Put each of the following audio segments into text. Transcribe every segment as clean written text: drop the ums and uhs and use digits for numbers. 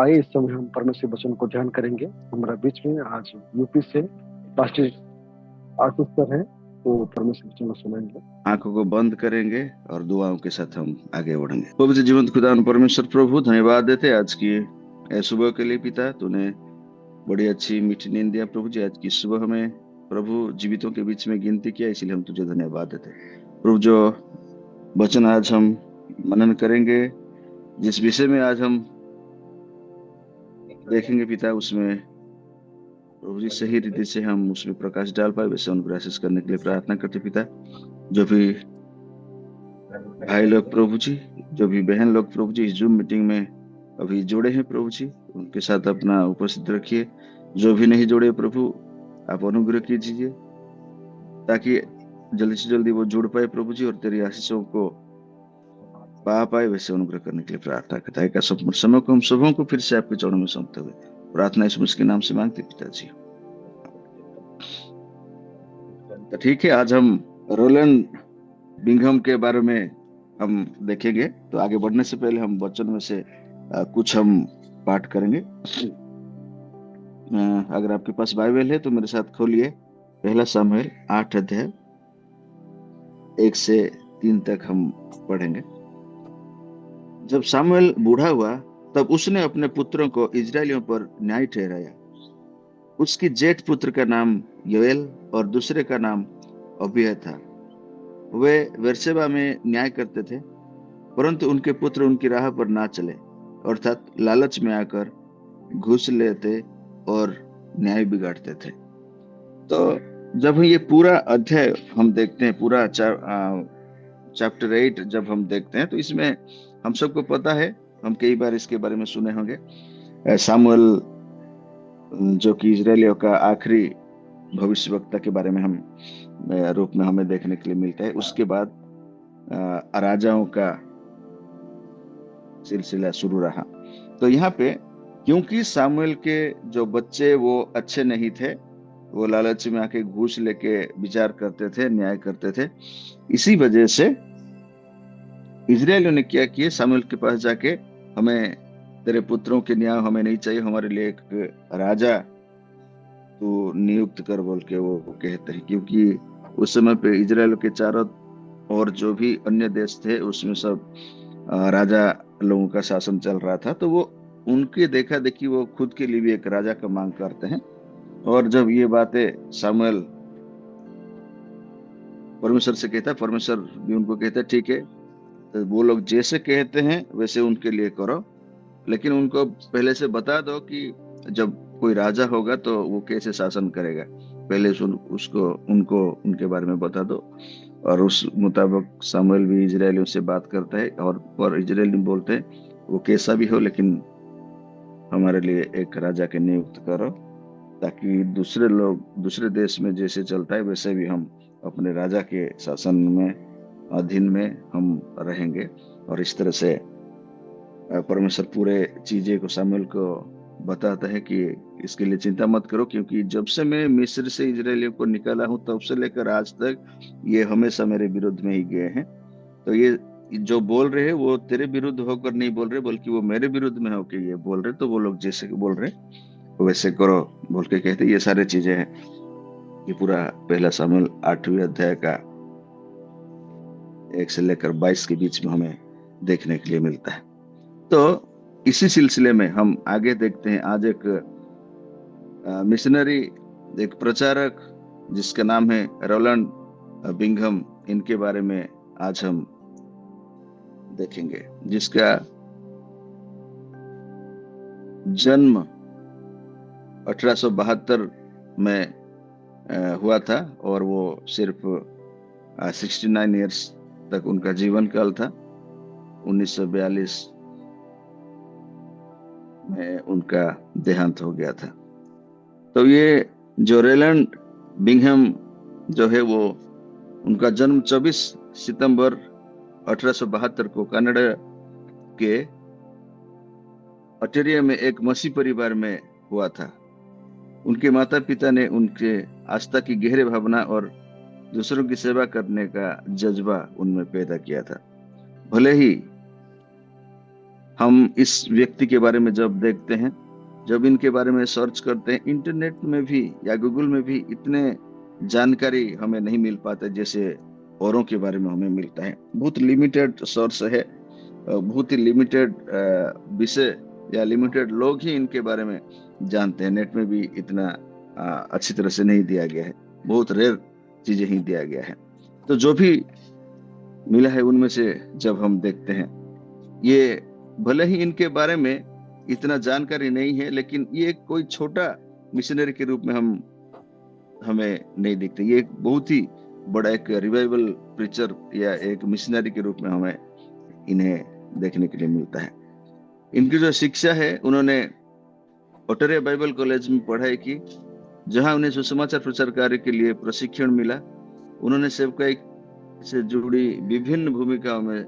आइए इस समय हम परमेश्वर वचन को ध्यान करेंगे। हमारा बीच में आज यूपी से पास्टर आशीष सर हैं, तो परमेश्वर वचन को सुनाएंगे। आंखों को बंद करेंगे और दुआओं के साथ हम आगे बढ़ेंगे। पवित्र जीवंत खुदा परमेश्वर प्रभु, धन्यवाद देते आज की सुबह के लिए। पिता, तूने बड़ी अच्छी मीठी नींद दिया प्रभु जी। आज की सुबह हमें प्रभु जीवितों के बीच में गिनती किया, इसलिए हम तुझे धन्यवाद देते प्रभु। जो वचन आज हम मनन करेंगे, जिस विषय में आज हम देखेंगे पिता, उसमें प्रभु जी सही रीति से हम उसमें प्रकाश डाल पाए, वैसे उनको आशीष करने के लिए प्रार्थना करते पिता। जो भी भाई लोग प्रभु जी, जो भी बहन लोग प्रभु जी इस जूम मीटिंग में अभी जुड़े हैं प्रभु जी, उनके साथ अपना उपस्थित रखिए। जो भी नहीं जुड़े प्रभु, आप अनुग्रह कीजिए ताकि जल्दी से जल्दी वो जुड़ पाए प्रभु जी और तेरी आशीषों को पा पाए, वैसे अनुग्रह करने के लिए प्रार्थना करता है। संपूर्ण समय को हम सबों को फिर से आपके चरणों में सौंपते हुए प्रार्थना यीशु मसीह के नाम से मांगते पिताजी। तो ठीक है, आज हम रोलैंड बिंघम के बारे में हम देखेंगे। तो आगे बढ़ने से पहले हम वचन में से कुछ हम पाठ करेंगे। अगर आपके पास बाइबल है तो मेरे साथ खोलिए पहला शमूएल 8 अध्याय 1 से 3 तक हम पढ़ेंगे। जब शमूएल बूढ़ा हुआ तब उसने अपने पुत्रों को इजरायलियों पर न्याय ठहराया। उसकी जेठ पुत्र का नाम योएल और दूसरे का नाम अबीह था। वे बेर्शेबा में न्याय करते थे, परंतु उनके पुत्र उनकी राह पर ना चले, अर्थात लालच में आकर घूस लेते और न्याय बिगाड़ते थे। तो जब ये पूरा अध्याय हम देखते हैं, पूरा चैप्टर 8 जब हम देखते हैं, तो इसमें हम सबको पता है, हम कई बार इसके बारे में सुने होंगे। शमूएल जो कि इजरायलियों का आखिरी भविष्यवक्ता के बारे में हम रूप में हमें देखने के लिए मिलता है। उसके बाद राजाओं का सिलसिला शुरू रहा। तो यहाँ पे क्योंकि शमूएल के जो बच्चे वो अच्छे नहीं थे, वो लालच में आके घूस लेके विचार करते थे, न्याय करते थे, इसी वजह से इजरायलियों ने क्या किया, शमूएल के पास जाके हमें तेरे पुत्रों के न्याय हमें नहीं चाहिए, हमारे लिए एक राजा तो नियुक्त कर बोल के वो कहते हैं। क्योंकि उस समय पे इजराइल के चारों और जो भी अन्य देश थे उसमें सब राजा लोगों का शासन चल रहा था, तो वो उनके देखा देखी वो खुद के लिए भी एक राजा का मांग करते हैं। और जब ये बातें शमूएल परमेश्वर से कहता है, परमेश्वर भी उनको कहता है ठीक है, तो वो लोग जैसे कहते हैं वैसे उनके लिए करो, लेकिन उनको पहले से बता दो कि जब कोई राजा होगा तो वो कैसे शासन करेगा, पहले उसको उनको उनके बारे में बता दो। और उस मुताबिक शमूएल भी इजरायलियों से बात करता है और इजरायली बोलते हैं वो कैसा भी हो, लेकिन हमारे लिए एक राजा के नियुक्त करो, ताकि दूसरे लोग दूसरे देश में जैसे चलता है वैसे भी हम अपने राजा के शासन में अधीन में हम रहेंगे। और इस तरह से परमेश्वर पूरे चीजें को शमूएल को बताता है कि इसके लिए चिंता मत करो, क्योंकि जब से मैं मिस्र से इजरायलियों को निकाला हूं तब से लेकर आज तक ये हमेशा मेरे विरुद्ध में ही गए हैं। तो ये जो बोल रहे हैं वो तेरे विरुद्ध होकर नहीं बोल रहे, बल्कि वो मेरे विरुद्ध में होकर ये बोल रहे। तो वो लोग जैसे बोल रहे वैसे करो बोल के कहते। ये सारे चीजें हैं, ये पूरा पहला शमूएल 8वें अध्याय का 1 से लेकर 22 के बीच में हमें देखने के लिए मिलता है। तो इसी सिलसिले में हम आगे देखते हैं। आज एक मिशनरी, एक प्रचारक जिसका नाम है रोलैंड बिंघम, इनके बारे में आज हम देखेंगे, जिसका जन्म 1872 में हुआ था और वो सिर्फ 69 ईयर्स तक उनका जीवन काल था। 1942 में उनका देहांत हो गया था। तो ये जो रोलैंड बिंघम जो है वो उनका जन्म 24 सितंबर 1872 को कनाडा के ओटारियो में एक मसीह परिवार में हुआ था। उनके माता पिता ने उनके आस्था की गहरी भावना और दूसरों की सेवा करने का जज्बा उनमें पैदा किया था। भले ही हम इस व्यक्ति के बारे में जब देखते हैं, जब इनके बारे में सर्च करते हैं, इंटरनेट में भी या गूगल में भी इतने जानकारी हमें नहीं मिल पाता जैसे औरों के बारे में हमें मिलता है। बहुत लिमिटेड सोर्स है, बहुत ही लिमिटेड विषय या लिमिटेड लोग ही इनके बारे में जानते हैं। नेट में भी इतना अच्छी तरह से नहीं दिया गया है, बहुत रेयर चीजें ही दिया गया है। तो जो भी मिला है उनमें से जब हम देखते हैं, ये भले ही इनके बारे में इतना जानकारी नहीं है, लेकिन ये कोई छोटा मिशनरी के रूप में हमें नहीं दिखते। ये एक बहुत ही बड़ा एक रिवाइवल प्रीचर या एक मिशनरी के रूप में हमें इन्हें देखने के लिए मिलता है। इनकी जो शिक्षा है, उन्होंने ओटरे बाइबल कॉलेज में पढ़ाई की, जहां उन्हें सुसमाचार प्रचार कार्य के लिए प्रशिक्षण मिला। उन्होंने सेवकाई से जुड़ी विभिन्न भूमिकाओं में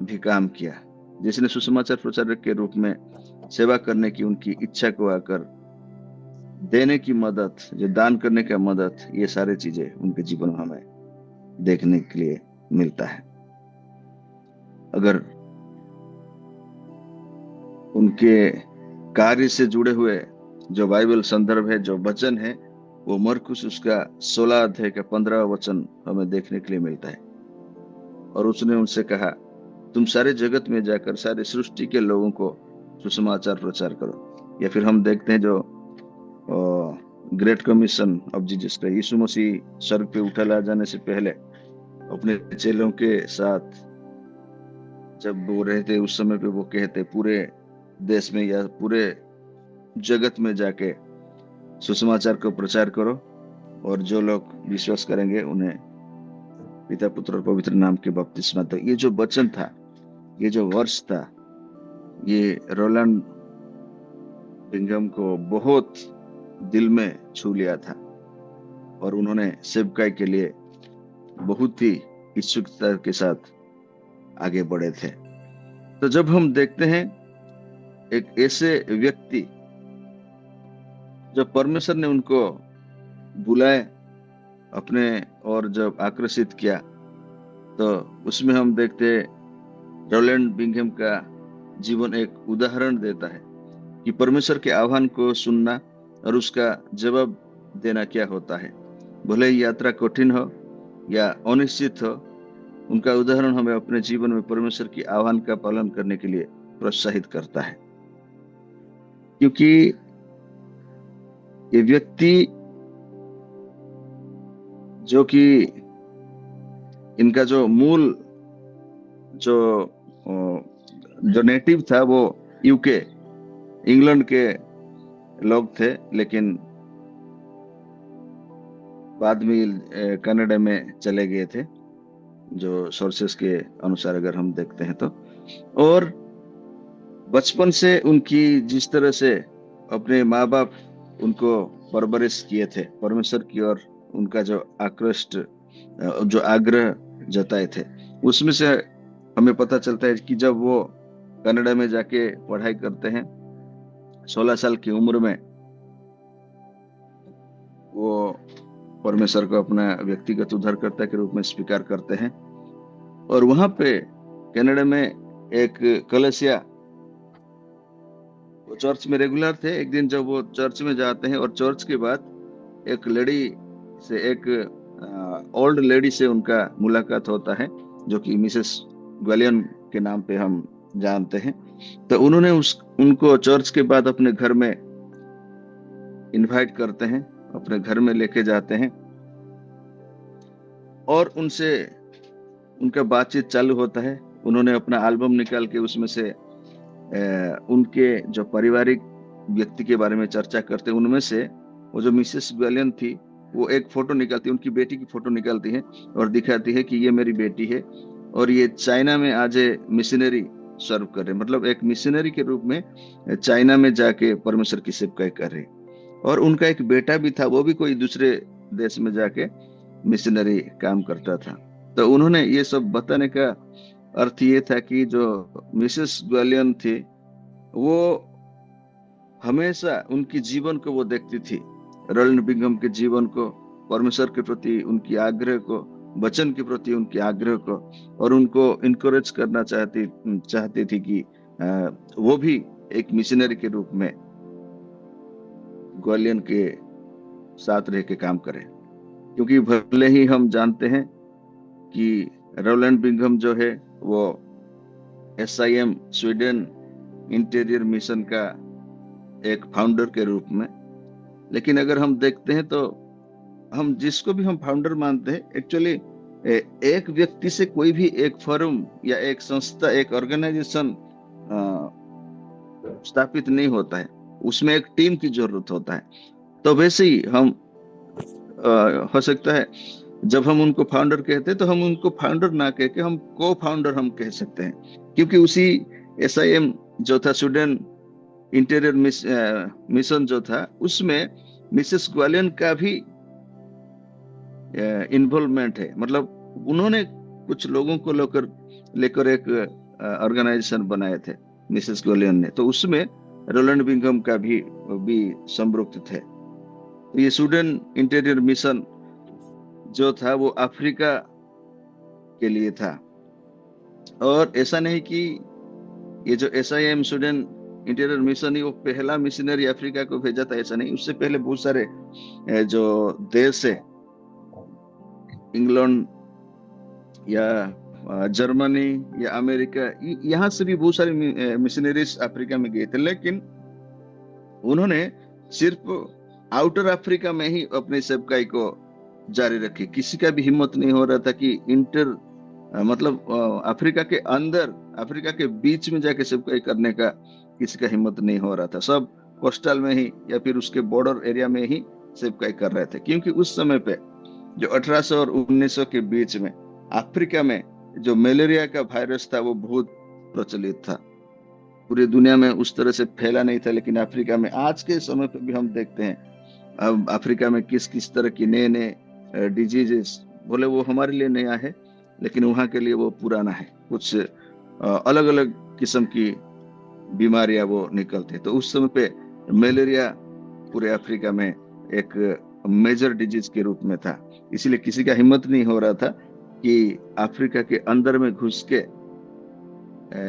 भी काम किया, जिसने सुसमाचार प्रचारक के रूप में सेवा करने की उनकी इच्छा को आकर देने की मदद, जो दान करने का मदद, ये सारी चीजें उनके जीवन में हमें देखने के लिए मिलता है। अगर उनके कार्य से जुड़े हुए जो बाइबल संदर्भ है, जो वचन है, वो मरकुस उसका 16 अध्याय का 15 वचन हमें देखने के लिए मिलता है। और उसने उनसे कहा, तुम सारे जगत में जाकर सारे सृष्टि के लोगों को सुसमाचार प्रचार करो। या फिर हम देखते हैं जो great commission of Jesus Christ, यीशु मसीह स्वर्ग पे उठा ला जाने से पहले अपने चेलों के साथ जब वो रहते, उस समय पे वो कहते, पूरे देश में या पूरे जगत में जाके सुसमाचार को प्रचार करो, और जो लोग विश्वास करेंगे उन्हें पिता पुत्र और पवित्र नाम के बपतिस्मा। तो ये जो वचन था, ये जो वर्ष था, ये रोलैंड बिंघम को बहुत दिल में छू लिया था, और उन्होंने सेवकाई के लिए बहुत ही इच्छुकता के साथ आगे बढ़े थे। तो जब हम देखते हैं एक ऐसे व्यक्ति जब परमेश्वर ने उनको बुलाए अपने और जब आकर्षित किया, तो उसमें हम देखते रोलैंड बिंघम का जीवन एक उदाहरण देता है कि परमेश्वर के आह्वान को सुनना और उसका जवाब देना क्या होता है। भले ही यात्रा कठिन हो या अनिश्चित हो, उनका उदाहरण हमें अपने जीवन में परमेश्वर की आह्वान का पालन करने के लिए प्रोत्साहित करता है। क्योंकि ये व्यक्ति जो कि इनका जो मूल जो नेटिव था वो यूके, इंग्लैंड के लोग थे, लेकिन बाद में कनाडा में चले गए थे, जो सोर्सेस के अनुसार अगर हम देखते हैं तो। और बचपन से उनकी जिस तरह से अपने माँ बाप उनको परवरिश किए थे परमेश्वर की ओर, उनका जो आकृष्ट, जो आग्रह जताए थे, उसमें से हमें पता चलता है कि जब वो कनाडा में जाके पढ़ाई करते हैं, 16 साल की उम्र में वो परमेश्वर को अपना व्यक्तिगत उद्धारकर्ता के रूप में स्वीकार करते हैं। और वहां पे कनाडा में एक कलीसिया, वो चर्च में रेगुलर थे। एक दिन जब वो चर्च में जाते हैं और चर्च के बाद एक लेडी से, एक ओल्ड लेडी से उनका मुलाकात होता है, जो कि मिसेस ग्वालियन के नाम पे हम जानते हैं। तो उन्होंने उनको चर्च के बाद अपने घर में इनवाइट करते हैं, अपने घर में लेके जाते हैं, और उनसे उनका बातचीत चालू होता है। उन्होंने अपना एल्बम निकाल के उसमें से उनके जो पारिवारिक व्यक्ति के बारे में चर्चा करते हैं। उनमें से वो जो मिसेस ग्वालियन थी, वो एक फोटो निकालती है, उनकी बेटी की फोटो निकालती है और दिखाती है कि ये मेरी बेटी है, और ये चाइना में आज मिशनरी सर्व कर रहे, मतलब एक मिशनरी के रूप में चाइना में जाके परमेश्वर की सेवकाई कर रहे। और उनका एक बेटा भी था, वो भी कोई दूसरे देश में जाके मिशनरी काम करता था। तो उन्होंने ये सब बताने का अर्थ ये था कि जो मिसेस ग्वालियन थी, वो हमेशा उनकी जीवन को वो देखती थी, रोलैंड बिंघम के जीवन को, परमेश्वर के प्रति उनकी आग्रह को, वचन के प्रति उनके आग्रह को, और उनको इनकरेज करना चाहती थी कि वो भी एक मिशनरी के रूप में ग्वालियन के साथ रह के काम करें। क्योंकि भले ही हम जानते हैं कि रोलैंड बिंघम जो है वो SIM स्वीडन इंटीरियर मिशन का एक फाउंडर के रूप में, लेकिन अगर हम देखते हैं तो हम जिसको भी हम फाउंडर मानते हैं, एक्चुअली एक व्यक्ति से कोई भी एक फर्म या एक संस्था, एक ऑर्गेनाइजेशन स्थापित नहीं होता है, उसमें एक टीम की जरूरत होता है। तो वैसे ही हम हो सकता है जब हम उनको फाउंडर कहते हैं तो हम उनको फाउंडर ना कह के हम को फाउंडर हम कह सकते हैं, क्योंकि उसी SIM जो था स्वीडन इंटीरियर मिशन जो था, उसमें मिसेस ग्वालियन का भी इन्वॉल्वमेंट है। मतलब उन्होंने कुछ लोगों को लेकर एक ऑर्गेनाइजेशन बनाए थे मिसेस ग्वालियन ने, तो उसमें रोलैंड बिंघम का भी संपृक्त थे। तो ये स्वीडन इंटीरियर मिशन जो था वो अफ्रीका के लिए था, और ऐसा नहीं कि ये जो SIM स्वीडन इंटीरियर मिशन ही वो पहला मिशनरी अफ्रीका को भेजा था, ऐसा नहीं। उससे पहले बहुत सारे जो देश है, इंग्लैंड या जर्मनी या अमेरिका, यहाँ से भी बहुत सारे मिशनरीज अफ्रीका में गए थे, लेकिन उन्होंने सिर्फ आउटर अफ्रीका में ही अपनी सेवकाई को जारी रखी। किसी का भी हिम्मत नहीं हो रहा था कि मतलब अफ्रीका के अंदर, अफ्रीका के बीच में जाके सेवकाई करने का किसी का हिम्मत नहीं हो रहा था। सब कोस्टल में ही या फिर उसके बॉर्डर एरिया में ही सेवकाई कर रहे थे, क्योंकि उस समय पे जो 1800 और 1900 के बीच में अफ्रीका में जो मलेरिया का वायरस था वो बहुत प्रचलित था। पूरी दुनिया में उस तरह से फैला नहीं था, लेकिन अफ्रीका में आज के समय पे भी हम देखते हैं अब अफ्रीका में किस किस तरह की नए नए डिजीजेस, बोले वो हमारे लिए नया है लेकिन वहां के लिए वो पुराना है। कुछ अलग अलग किस्म की बीमारियां वो निकलते। तो उस समय पे मलेरिया पूरे अफ्रीका में एक मेजर डिजीज के रूप में था, इसलिए किसी का हिम्मत नहीं हो रहा था कि अफ्रीका के अंदर में घुस के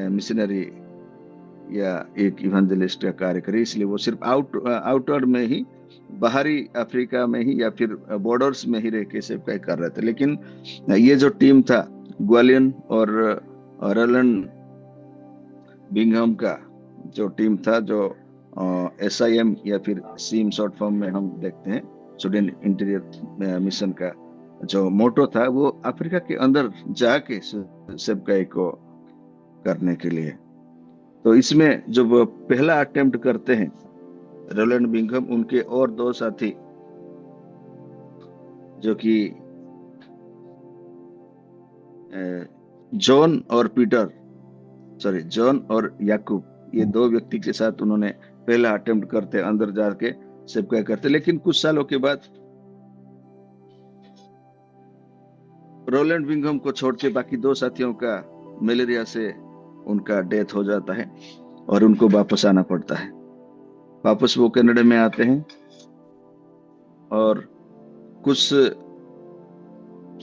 मिशनरी या एक इवेंजलिस्ट का कार्य करे। इसलिए वो सिर्फ आउटवर्ड में ही, बाहरी अफ्रीका में ही या फिर बॉर्डर्स में ही रह के सेवकाई कर रहे थे। लेकिन ये जो टीम था ग्वालियन और रोलैंड बिंघम का जो टीम था, जो SIM या फिर SIM शॉर्ट फॉर्म में हम देखते हैं, स्वीडन इंटीरियर मिशन का जो मोटो था वो अफ्रीका के अंदर जाके सेवकाई को करने के लिए। तो इसमें जब पहला अटेम्प्ट करते हैं रोलैंड बिंघम, उनके और दो साथी जो कि जॉन और याकूब, ये दो व्यक्ति के साथ उन्होंने पहला अटेम्प्ट करते, अंदर जाके सेवकाई करते। लेकिन कुछ सालों के बाद रोलैंड बिंघम को छोड़ के बाकी दो साथियों का मलेरिया से उनका डेथ हो जाता है और उनको वापस आना पड़ता है। वापस वो कनाडा में आते हैं और कुछ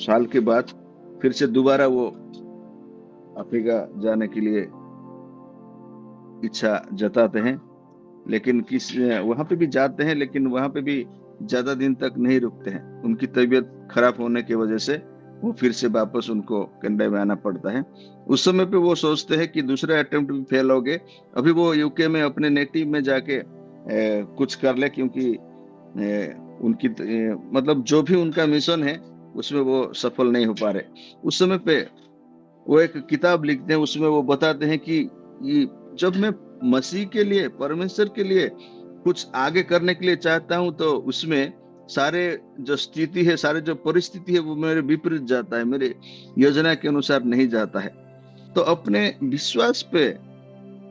साल के बाद फिर से दोबारा वो अफ्रीका जाने के लिए इच्छा जताते हैं। लेकिन वहां पे भी जाते हैं, लेकिन वहां पे भी ज्यादा दिन तक नहीं रुकते हैं। उनकी तबीयत खराब होने की वजह से वो फिर से वापस उनको कनाडा में आना पड़ता है। उस समय पे वो सोचते हैं कि दूसरा अटेम्प्ट भी फेल हो गए, अभी वो यूके में अपने नेटिव में जाके कुछ कर ले, क्योंकि उनकी मतलब जो भी उनका मिशन है उसमें वो सफल नहीं हो पा रहे। उस समय पे वो एक किताब लिखते हैं, उसमें वो बताते हैं कि जब मैं मसीह के लिए, परमेश्वर के लिए कुछ आगे करने के लिए चाहता हूं तो उसमें सारे जो स्थिति है, सारे जो परिस्थिति है वो मेरे विपरीत जाता है, मेरे योजना के अनुसार नहीं जाता है। तो अपने विश्वास पे,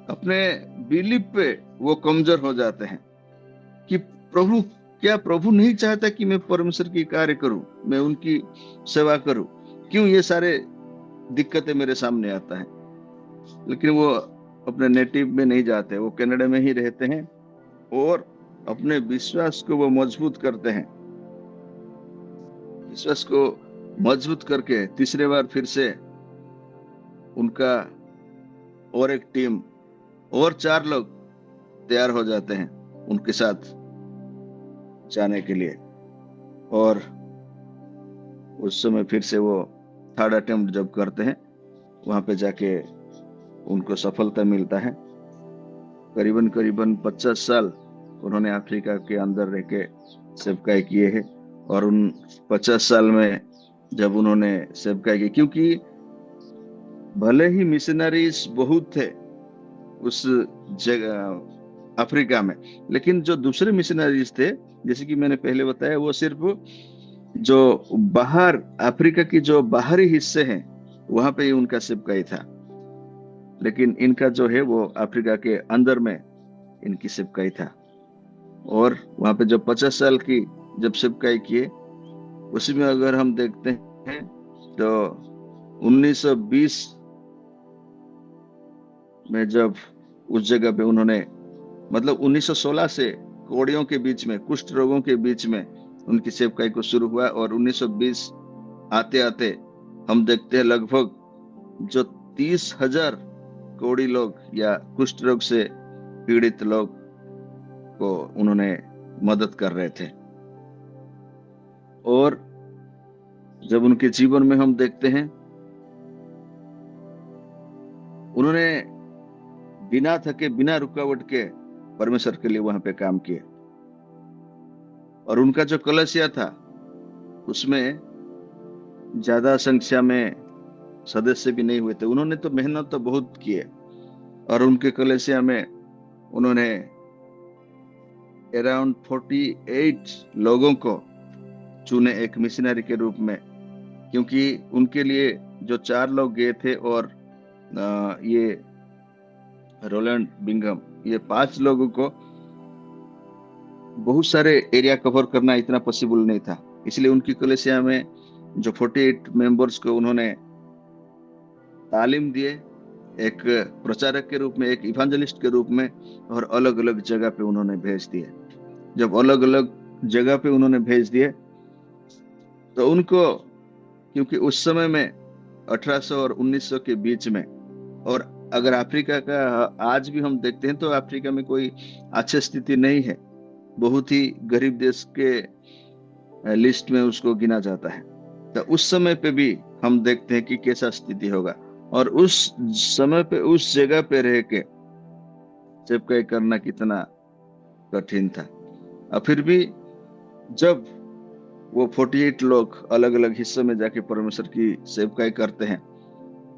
अपने बिलीफ पे वो कमजोर हो जाते हैं कि प्रभु नहीं चाहता कि मैं परमेश्वर की कार्य करूं, मैं उनकी सेवा करूं, क्यों ये सारे दिक्कतें मेरे सामने आता है। लेकिन वो अपने नेटिव में नहीं जाते, वो कनाडा में ही रहते हैं और अपने विश्वास को वो मजबूत करते हैं। विश्वास को मजबूत करके तीसरे बार फिर से उनका और एक टीम और 4 लोग तैयार हो जाते हैं उनके साथ जाने के लिए। और उस समय फिर से वो थर्ड अटेम्प्ट जब करते हैं, वहां पे जाके उनको सफलता मिलता है। करीबन करीबन 50 साल उन्होंने अफ्रीका के अंदर रह के सेवकाई किए हैं। और उन 50 साल में जब उन्होंने सेवकाई की, क्योंकि भले ही मिशनरीज बहुत थे उस जगह अफ्रीका में, लेकिन जो दूसरे मिशनरीज थे, जैसे कि मैंने पहले बताया, वो सिर्फ जो बाहर अफ्रीका की जो बाहरी हिस्से हैं वहां पे ही उनका सेवकाई था। लेकिन इनका जो है वो अफ्रीका के अंदर में इनकी सेवकाई था। और वहां पे जब 50 साल की जब सेवकाई किए, उसी में अगर हम देखते हैं तो 1920 में जब उस जगह पे उन्होंने, मतलब 1916 से कोड़ियों के बीच में, कुष्ठ रोगों के बीच में उनकी सेवकाई को शुरू हुआ। और 1920 आते आते हम देखते हैं लगभग जो 30,000 कोड़ी लोग या कुष्ठ रोग से पीड़ित लोग को उन्होंने मदद कर रहे थे। और जब उनके जीवन में हम देखते हैं, उन्होंने बिना थके बिना रुकावट के परमेश्वर के लिए वहां पे काम किए। और उनका जो कलीसिया था उसमें ज्यादा संख्या में सदस्य भी नहीं हुए थे। उन्होंने तो मेहनत तो बहुत की है। और उनके कलीसिया में उन्होंने अराउंड 48 लोगों को चुने एक मिशनरी के रूप में, क्योंकि उनके लिए जो 4 लोग गए थे और ये रोलैंड बिंघम, ये 5 लोगों को बहुत सारे एरिया कवर करना इतना पॉसिबल नहीं था। इसलिए उनकी कलीसिया में जो 48 मेंबर्स को उन्होंने तालीम दिए, एक प्रचारक के रूप में, एक इवेंजलिस्ट के रूप में, और अलग अलग जगह पे उन्होंने भेज दिए। जब अलग अलग जगह पे उन्होंने भेज दिए तो उनको, क्योंकि उस समय में 1800 और 1900 के बीच में, और अगर अफ्रीका का आज भी हम देखते हैं तो अफ्रीका में कोई अच्छी स्थिति नहीं है, बहुत ही गरीब देश के लिस्ट में उसको गिना जाता है। तो उस समय पे भी हम देखते हैं कि कैसा स्थिति होगा। और उस समय पे उस जगह पे रह के सेवकाई करना कितना कठिन था। और फिर भी जब वो 48 लोग अलग अलग हिस्सों में जाके परमेश्वर की सेवकाई करते हैं,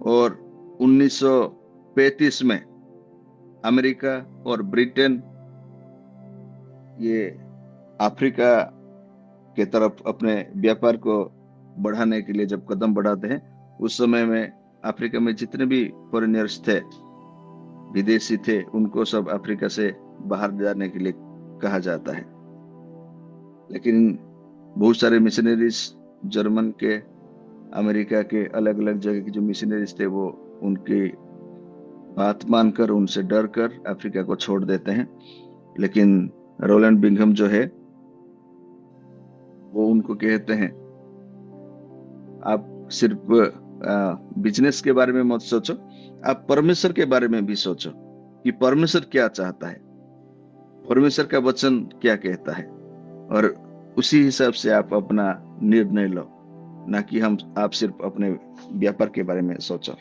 और 1935 में अमेरिका और ब्रिटेन ये अफ्रीका के तरफ अपने व्यापार को बढ़ाने के लिए जब कदम बढ़ाते हैं, उस समय में अफ्रीका में जितने भी फॉरेनर्स थे, विदेशी थे, उनको सब अफ्रीका से बाहर जाने के लिए कहा जाता है। लेकिन बहुत सारे मिशनरीज, जर्मन के, अमेरिका के, अलग अलग जगह के जो मिशनरीज थे, वो उनकी बात मानकर, उनसे डर कर अफ्रीका को छोड़ देते हैं। लेकिन रोलैंड बिंघम जो है वो उनको कहते हैं, आप सिर्फ बिजनेस के बारे में मत सोचो, आप परमेश्वर के बारे में भी सोचो कि परमेश्वर क्या चाहता है, परमेश्वर का वचन क्या कहता है, और उसी हिसाब से आप अपना निर्णय लो, ना कि आप सिर्फ अपने व्यापार के बारे में सोचो।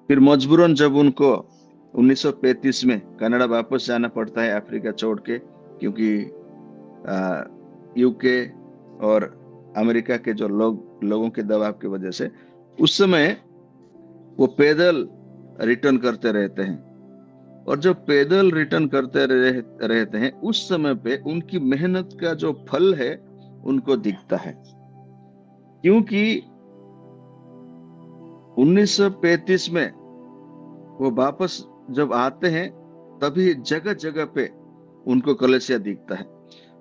फिर मजबूरन जब उनको 1935 में कनाडा वापस जाना पड़ता है अफ्रीका छोड़ के, क्योंकि यूके और अमेरिका के जो लोगों के दबाव की वजह से, उस समय वो पैदल रिटर्न करते रहते हैं। और जब पैदल रिटर्न करते रहते हैं, उस समय पे उनकी मेहनत का जो फल है उनको दिखता है। क्योंकि 1935 में वो वापस जब आते हैं, तभी जगह जगह पे उनको कलेसिया दिखता है।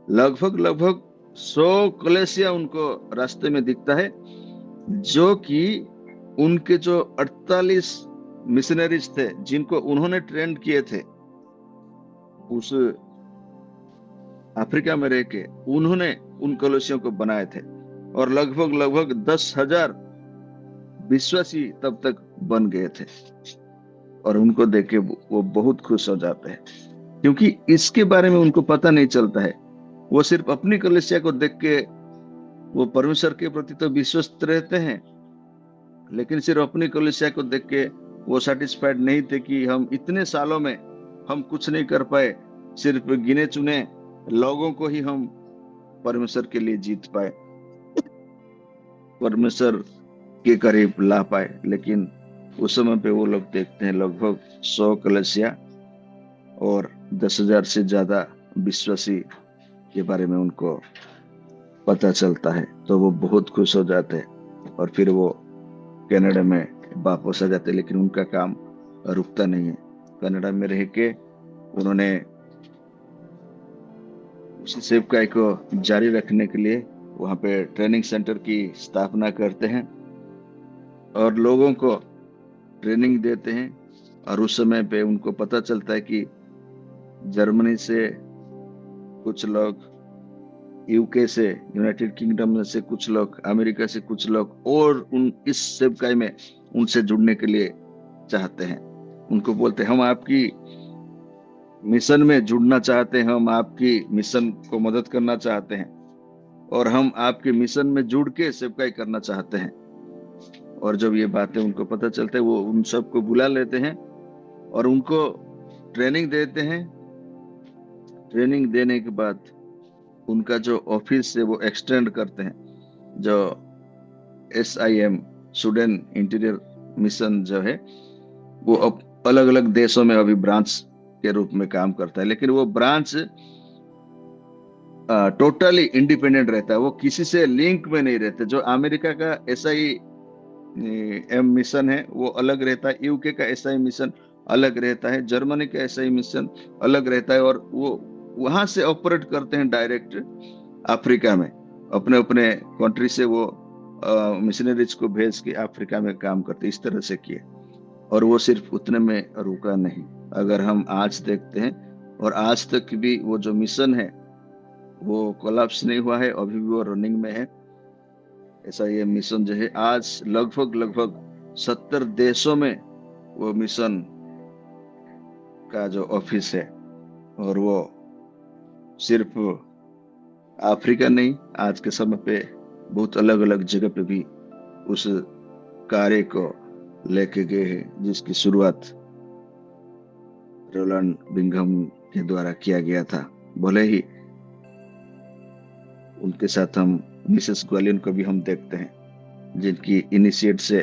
लगभग 100 कलेसिया उनको रास्ते में दिखता है, जो कि उनके जो 48 मिशनरीज थे जिनको उन्होंने ट्रेन किए थे उस अफ्रीका में रह के, उन्होंने उन कलेसियों को बनाए थे। और लगभग 10,000 विश्वासी तब तक बन गए थे। और उनको देख के वो बहुत खुश हो जाते हैं, क्योंकि इसके बारे में उनको पता नहीं चलता है। वो सिर्फ अपनी कलीसिया को देख के वो परमेश्वर के प्रति तो विश्वस्त रहते हैं, लेकिन सिर्फ अपनी कलीसिया को देख के वो सेटिस्फाइड नहीं थे कि हम इतने सालों में हम कुछ नहीं कर पाए, सिर्फ गिने चुने लोगों को ही हम परमेश्वर के लिए जीत पाए, परमेश्वर के करीब ला पाए। लेकिन उस समय पे वो लोग देखते हैं लगभग 100 कलीसिया और 10,000 से ज्यादा विश्वासी के बारे में उनको पता चलता है, तो वो बहुत खुश हो जाते हैं और फिर वो कनाडा में वापस आ जाते हैं। लेकिन उनका काम रुकता नहीं है। कनाडा में रह के उन्होंने उसी सेवकाई को जारी रखने के लिए वहाँ पे ट्रेनिंग सेंटर की स्थापना करते हैं और लोगों को ट्रेनिंग देते हैं। और उस समय पे उनको पता चलता है कि जर्मनी से कुछ लोग, यूके से, यूनाइटेड किंगडम से कुछ लोग, अमेरिका से कुछ लोग और इस सेवकाई में उनसे जुड़ने के लिए चाहते हैं। उनको बोलते हैं हम आपकी मिशन में जुड़ना चाहते हैं, हम आपकी मिशन को मदद करना चाहते हैं और हम आपके मिशन में जुड़ के सेवकाई करना चाहते हैं। और जब ये बातें उनको पता चलता है, वो उन सबको बुला लेते हैं और उनको ट्रेनिंग देते हैं। ट्रेनिंग देने के बाद उनका जो ऑफिस है वो एक्सटेंड करते हैं। जो SIM सुडन इंटीरियर मिशन जो है वो अब अलग अलग देशों में अभी ब्रांच के रूप में काम करता है, लेकिन वो ब्रांच टोटली इंडिपेंडेंट रहता है, वो किसी से लिंक में नहीं रहते। जो अमेरिका का SIM मिशन है वो अलग रहता है, यूके का SI मिशन अलग रहता है, जर्मनी का SI मिशन अलग रहता है, और वो वहां से ऑपरेट करते हैं डायरेक्ट अफ्रीका में। अपने अपने कंट्री से वो मिशनरीज को भेज के अफ्रीका में काम करते, इस तरह से किए। और वो सिर्फ उतने में रुका नहीं। अगर हम आज देखते हैं, और आज तक भी वो जो मिशन है वो कोलैप्स नहीं हुआ है, अभी भी वो रनिंग में है। ऐसा ये मिशन जो है आज लगभग 70 देशों में वो मिशन का जो ऑफिस है, और वो सिर्फ अफ्रीका नहीं, आज के समय पे बहुत अलग अलग जगह पे भी उस कार्य को लेके गए हैं, जिसकी शुरुआत रोलैंड बिंघम के द्वारा किया गया था। भले ही उनके साथ हम मिसेस ग्वालियन को भी हम देखते हैं, जिनकी इनिशिएट से,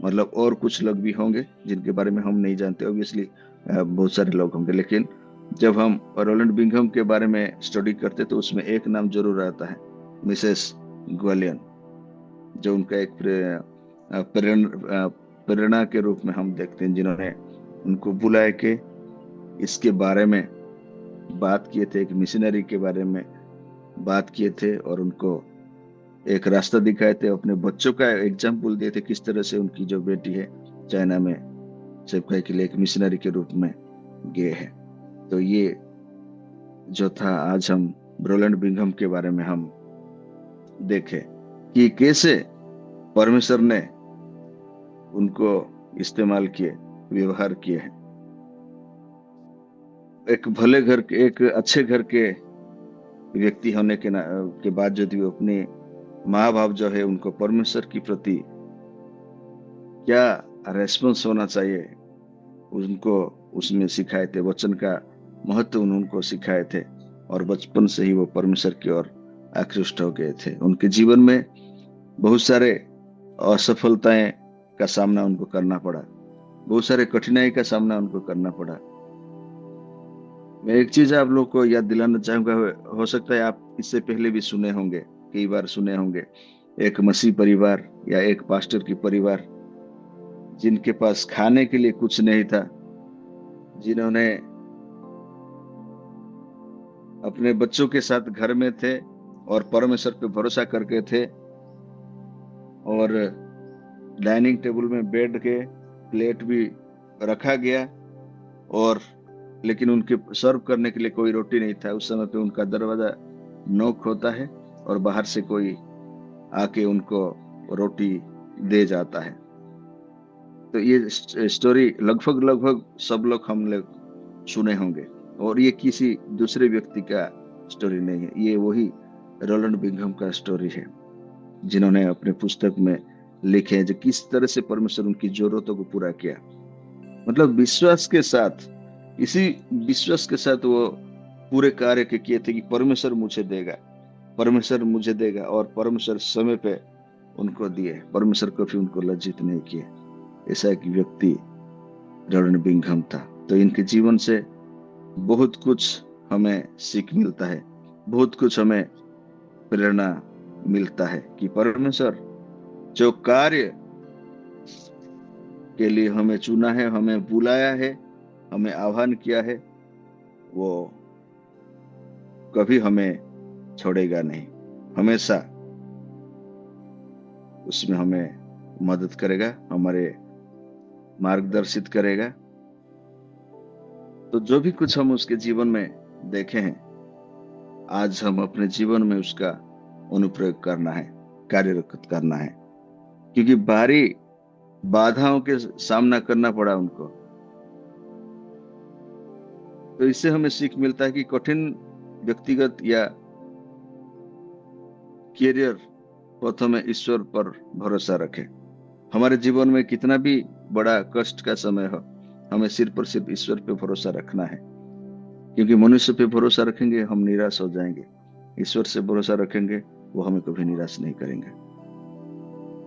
मतलब और कुछ लोग भी होंगे जिनके बारे में हम नहीं जानते, ऑब्वियसली बहुत सारे लोग होंगे। लेकिन जब हम रोलैंड बिंघम के बारे में स्टडी करते तो उसमें एक नाम जरूर आता है, मिसेस ग्वालियन, जो उनका एक प्रेरणा के रूप में हम देखते हैं, जिन्होंने उनको बुलाए के इसके बारे में बात किए थे, एक मिशनरी के बारे में बात किए थे और उनको एक रास्ता दिखाए थे, अपने बच्चों का एग्जाम्पल दिए थे, किस तरह से उनकी जो बेटी है चाइना में सेवकाई के लिए एक मिशनरी के रूप में गए हैं। तो ये जो था, आज हम रोलैंड बिंघम के बारे में हम देखें कि कैसे परमेश्वर ने उनको इस्तेमाल किए, व्यवहार किए हैं। एक भले घर के, एक अच्छे घर के व्यक्ति होने के बाद यदि वो अपने माँ बाप जो है उनको परमेश्वर की प्रति क्या रेस्पॉन्स होना चाहिए उनको उसमें सिखाए थे, वचन का महत्व उनको सिखाए थे, और बचपन से ही वो परमेश्वर की ओर आकृष्ट हो गए थे। उनके जीवन में बहुत सारे असफलताएं का सामना उनको करना पड़ा, बहुत सारे कठिनाई का सामना उनको करना पड़ा। मैं एक चीज आप लोग को याद दिलाना चाहूंगा, हो सकता है आप इससे पहले भी सुने होंगे, कई बार सुने होंगे, एक मसीह परिवार या एक पास्टर की परिवार जिनके पास खाने के लिए कुछ नहीं था, जिन्होंने अपने बच्चों के साथ घर में थे और परमेश्वर पे भरोसा करके थे, और डाइनिंग टेबल में बैठ के प्लेट भी रखा गया, और लेकिन उनके सर्व करने के लिए कोई रोटी नहीं था। उस समय पे उनका दरवाजा नॉक होता है और बाहर से कोई आके उनको रोटी दे जाता है। तो ये स्टोरी लगभग लगभग सब लोग हम लोग सुने होंगे, और ये किसी दूसरे व्यक्ति का स्टोरी नहीं है, ये वही रोलैंड बिंघम का स्टोरी है, जिन्होंने अपने पुस्तक में लिखे जो किस तरह से परमेश्वर उनकी जरूरतों को पूरा किया। मतलब विश्वास के साथ, इसी विश्वास के साथ वो पूरे कार्य के किए थे कि परमेश्वर मुझे देगा, परमेश्वर मुझे देगा, और परमेश्वर समय पे उनको दिए। परमेश्वर कभी उनको लज्जित नहीं किए। ऐसा एक व्यक्ति रोलैंड बिंघम था। तो इनके जीवन से बहुत कुछ हमें सीख मिलता है, बहुत कुछ हमें प्रेरणा मिलता है कि परमेश्वर जो कार्य के लिए हमें चुना है, हमें बुलाया है, हमें आह्वान किया है, वो कभी हमें छोड़ेगा नहीं, हमेशा उसमें हमें मदद करेगा, हमारे मार्गदर्शित करेगा। तो जो भी कुछ हम उसके जीवन में देखे हैं, आज हम अपने जीवन में उसका अनुप्रयोग करना है, कार्यरत करना है, क्योंकि भारी बाधाओं के सामना करना पड़ा उनको। तो इससे हमें सीख मिलता है कि कठिन व्यक्तिगत या कैरियर पथों में ईश्वर पर भरोसा रखें। हमारे जीवन में कितना भी बड़ा कष्ट का समय हो, हमें सिर्फ और सिर्फ ईश्वर पे भरोसा रखना है, क्योंकि मनुष्य पे भरोसा रखेंगे हम निराश हो जाएंगे, ईश्वर से भरोसा रखेंगे वो हमें कभी निराश नहीं करेंगे।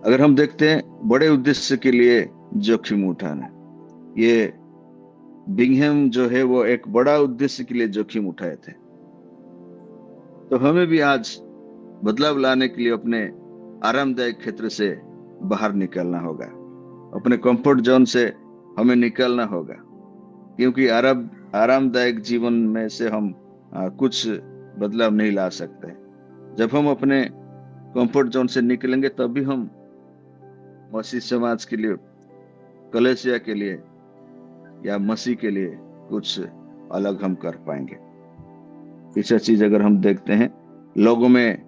अगर हम देखते हैं बड़े उद्देश्य के लिए जोखिम उठाना, ये बिंघम जो है वो एक बड़ा उद्देश्य के लिए जोखिम उठाए थे। तो हमें भी आज बदलाव लाने के लिए अपने आरामदायक क्षेत्र से बाहर निकलना होगा, अपने कंफर्ट जोन से हमें निकलना होगा, क्योंकि आरामदायक जीवन में से हम कुछ बदलाव नहीं ला सकते। जब हम अपने कंफर्ट जोन से निकलेंगे तभी हम मसीह समाज के लिए, कलीसिया के लिए या मसीह के लिए कुछ अलग हम कर पाएंगे। तीसरा चीज अगर हम देखते हैं, लोगों में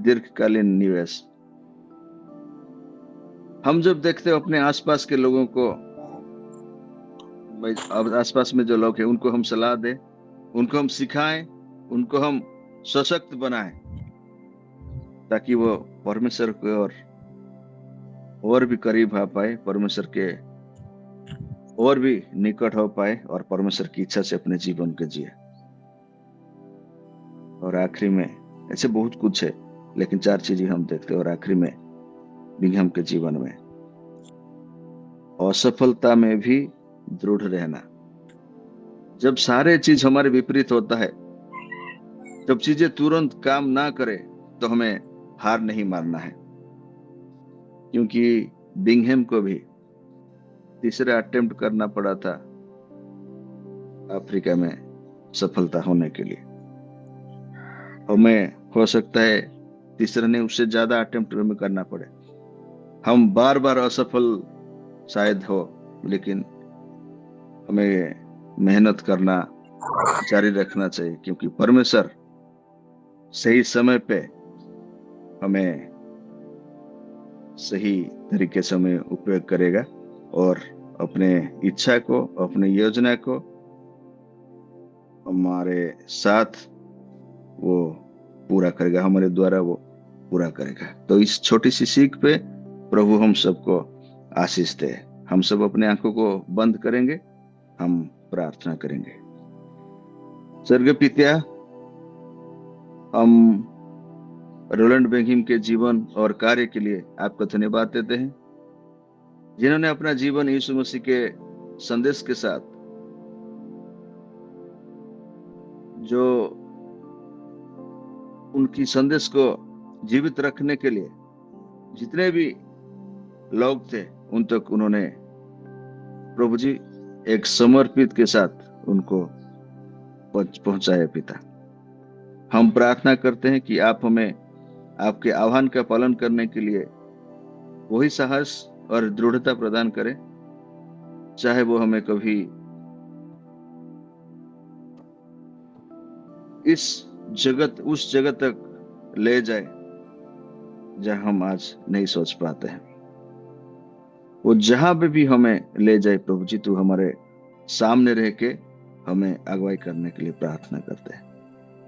दीर्घकालीन निवेश। हम जब देखते हैं अपने आसपास के लोगों को, अब आसपास में जो लोग हैं उनको हम सलाह दें, उनको हम सिखाएं, उनको हम सशक्त बनाएं, ताकि वो परमेश्वर को और भी करीब आ पाए, परमेश्वर के और भी निकट हो पाए, और परमेश्वर की इच्छा से अपने जीवन को जिए। और आखिरी में, ऐसे बहुत कुछ है लेकिन 4 चीजें हम देखते हैं। और आखिरी में बिंघम के जीवन में असफलता में भी दृढ़ रहना। जब सारे चीज हमारे विपरीत होता है, जब चीजें तुरंत काम ना करे, तो हमें हार नहीं मानना है, क्योंकि बिंघम को भी तीसरा अटेम्प्ट करना पड़ा था अफ्रीका में सफलता होने के लिए। हमें हो सकता है तीसरा नहीं, उससे ज्यादा अटेम्प्ट हमें करना पड़े, हम बार बार असफल शायद हो, लेकिन हमें मेहनत करना जारी रखना चाहिए, क्योंकि परमेश्वर सही समय पे हमें सही तरीके से हमें उपयोग करेगा, और अपने इच्छा को, अपने योजना को हमारे साथ वो पूरा करेगा, हमारे द्वारा वो पूरा करेगा। तो इस छोटी सी सीख पे प्रभु हम सबको आशीष दे। हम सब अपने आंखों को बंद करेंगे, हम प्रार्थना करेंगे। स्वर्गीय पिता, हम रोलैंड बिंघम के जीवन और कार्य के लिए आपको धन्यवाद देते हैं, जिन्होंने अपना जीवन यीशु मसीह के संदेश के साथ, जो उनकी संदेश को जीवित रखने के लिए जितने भी लोग थे उन तक उन्होंने प्रभु जी एक समर्पित के साथ उनको पहुंचाया। पिता, हम प्रार्थना करते हैं कि आप हमें आपके आह्वान का पालन करने के लिए वही साहस और दृढ़ता प्रदान करें, चाहे वो हमें कभी उस जगत तक ले जाए जहां हम आज नहीं सोच पाते हैं। वो जहां पे भी हमें ले जाए प्रभु जी, तू हमारे सामने रह के हमें अगुवाई करने के लिए प्रार्थना करते हैं।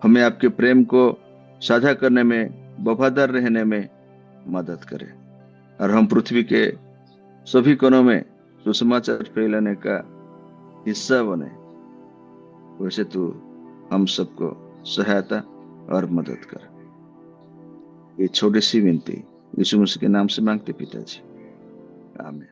हमें आपके प्रेम को साझा करने में, वफादार रहने में मदद करे, और हम पृथ्वी के सभी कोनों में सुसमाचार फैलाने का हिस्सा बने। वैसे तू हम सबको सहायता और मदद कर। ये छोटी सी विनती यीशु मसीह के नाम से मांगते पिताजी, आमीन।